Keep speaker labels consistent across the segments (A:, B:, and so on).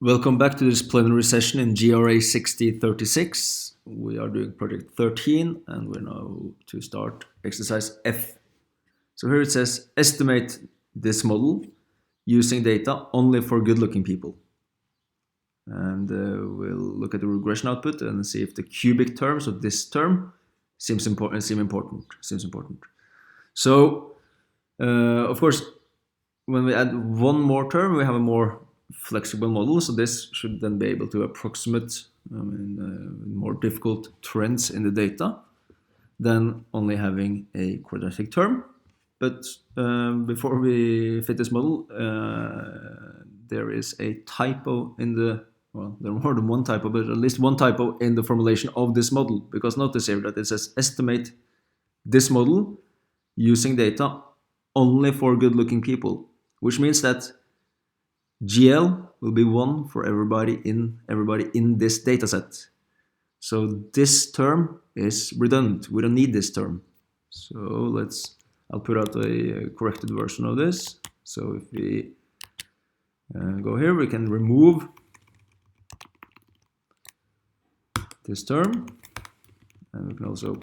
A: Welcome back to this plenary session in GRA 6036. We are doing project 13 and we're now to start exercise F. So here it says estimate this model using data only for good-looking people. And we'll look at the regression output and see if the cubic terms of this term seems important. So of course, when we add one more term, we have a more flexible model, so this should then be able to approximate more difficult trends in the data than only having a quadratic term. But before we fit this model, there is a typo in the, well, there are more than one typo, but at least one typo in the formulation of this model, because notice here that it says estimate this model using data only for good-looking people, which means that GL will be 1 for everybody in this data set. So this term is redundant. We don't need this term. So I'll put out a corrected version of this. So if we go here, we can remove this term, and we can also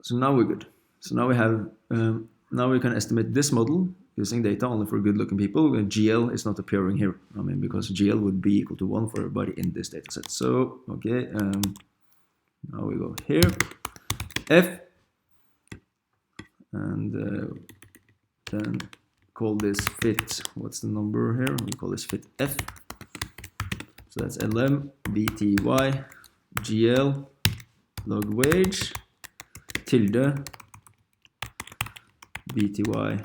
A: so now we're good. So now we have now we can estimate this model using data only for good-looking people. GL is not appearing here. I mean, because GL would be equal to 1 for everybody in this data set. So okay, now we go here, F, and then call this fit. What's the number here? We call this fit F. So that's LM BTY GL log wage tilde BTY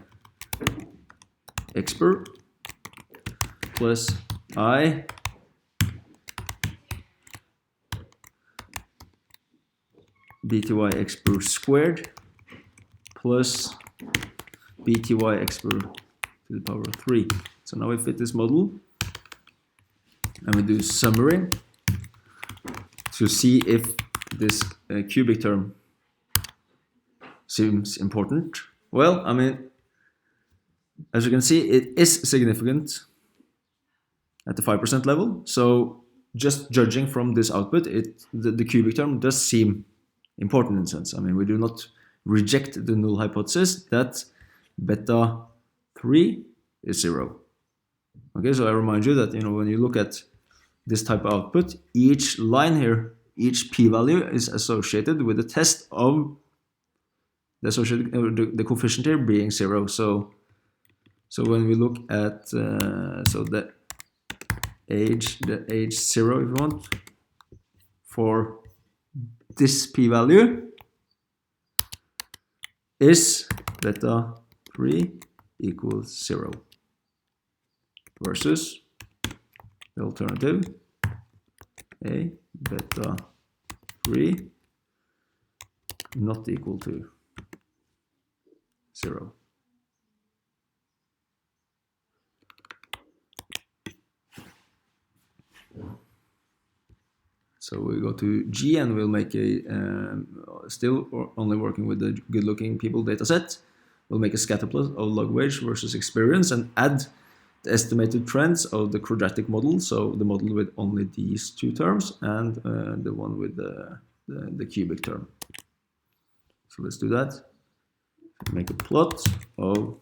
A: expert plus I BTY expert squared plus BTY expert to the power of 3. So now we fit this model and we do summary to see if this cubic term seems important. Well, I mean, as you can see, it is significant at the 5% level. So just judging from this output, the cubic term does seem important in a sense. I mean, we do not reject the null hypothesis that beta 3 is 0. Okay, so I remind you that, when you look at this type of output, each line here, each p-value is associated with the test of the coefficient here being 0. So when we look at so the age 0, if you want, for this p-value is beta 3 equals 0 versus the alternative a beta 3 not equal to 0. So we go to G and we'll make a still only working with the good-looking people data set. We'll make a scatter plot of log wage versus experience and add the estimated trends of the quadratic model, so the model with only these two terms and the one with the cubic term. So let's do that. Make a plot of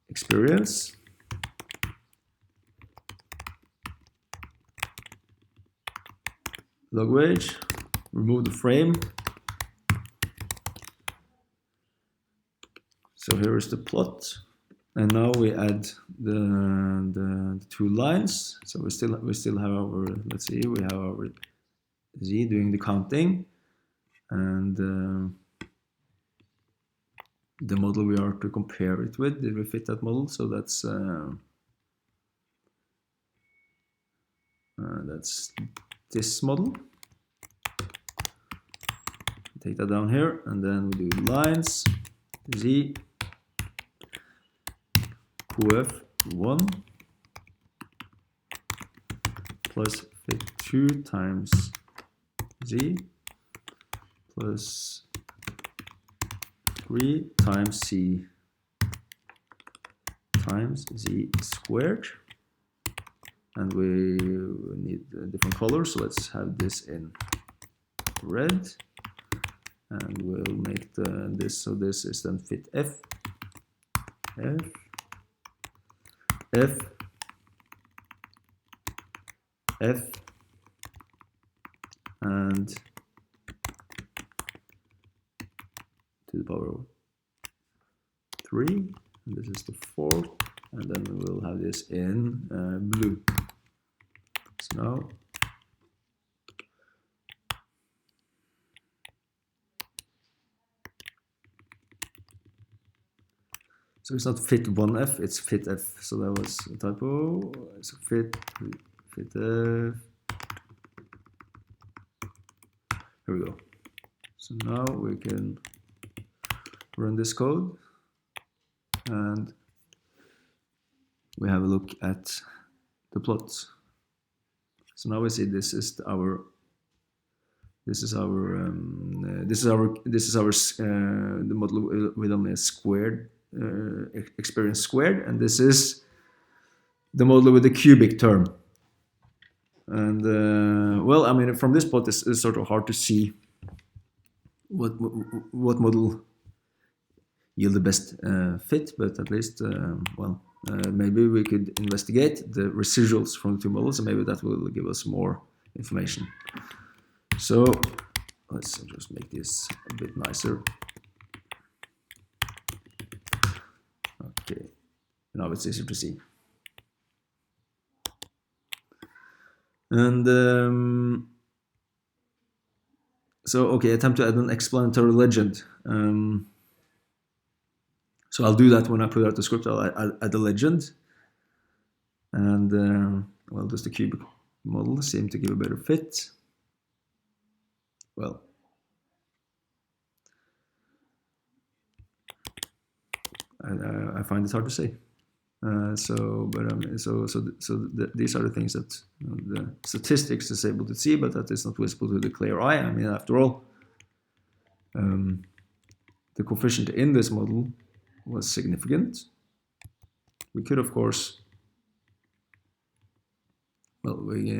A: experience log wage, remove the frame. So here is the plot. And now we add the two lines. So we still have our, let's see, we have our Z doing the counting, and the model we are to compare it with, did we fit that model? So that's this model. Take that down here, and then we do lines Z QF1 plus fit2 times z plus 3 times c times z squared. And we need different colors, so let's have this in red. And we'll make this, so this is then fit f, and to the power of 3, and this is the fourth, and then we will have this in blue. So now so it's not fit 1f, it's fit f. So that was a typo. So fit f. Here we go. So now we can run this code, and we have a look at the plots. So now we see this is our the model with only a squared experience squared, and this is the model with the cubic term. And well, I mean, from this plot it's sort of hard to see what model yield the best fit, but at least well, maybe we could investigate the residuals from the two models, and maybe that will give us more information. So let's just make this a bit nicer. Okay, now it's easier to see. And so, okay, attempt to add an explanatory legend. So I'll do that when I put out the script. I'll add a legend. And well, does the cubic model seem to give a better fit? Well, I find it hard to say. These are the things that the statistics is able to see, but that is not visible to the clear eye. I mean, after all, the coefficient in this model was significant. We could, of course, well, we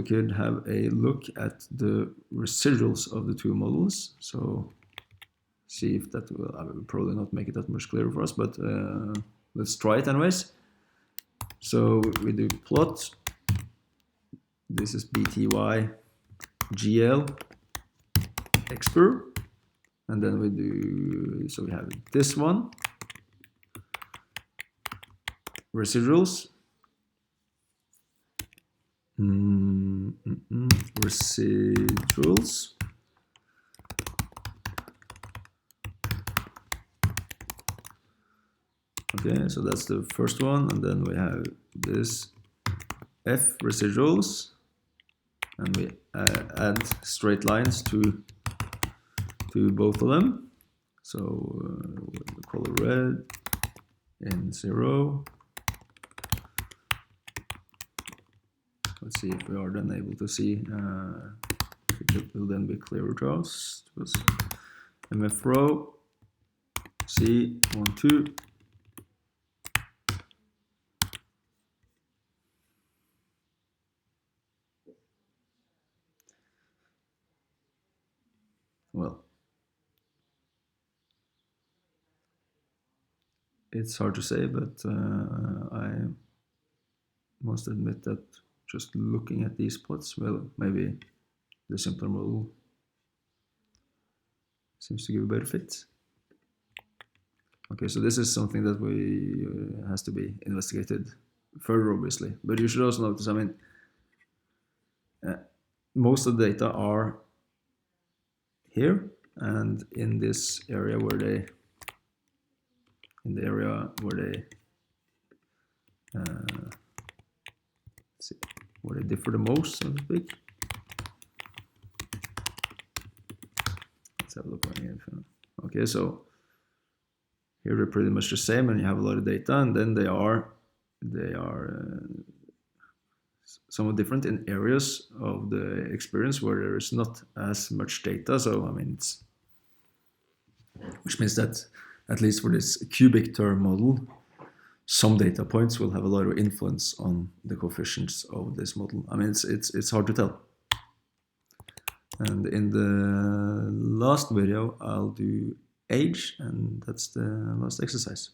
A: could have a look at the residuals of the two models. So see if that will, I will probably not make it that much clearer for us, but let's try it anyways. So we do plot. This is BTY GL expr, and then we do, so we have this one, residuals, residuals, okay, so that's the first one, and then we have this F residuals, and we add straight lines to both of them. So the color red in 0. Let's see if we are then able to see. It will then be clearer to us. It was MF row C 1 2. Well, it's hard to say, but I must admit that just looking at these plots, well, maybe the simpler model seems to give a better fit. Okay, so this is something that we has to be investigated further, obviously. But you should also notice, I mean, most of the data are here, and in this area where they, let's see, where they differ the most, so to speak. Let's have a look on here. Okay, so here they're pretty much the same, and you have a lot of data, and then they are they are somewhat different in areas of the experience where there is not as much data. So I mean, which means that at least for this cubic term model, some data points will have a lot of influence on the coefficients of this model. I mean, it's hard to tell. And in the last video, I'll do age, and that's the last exercise.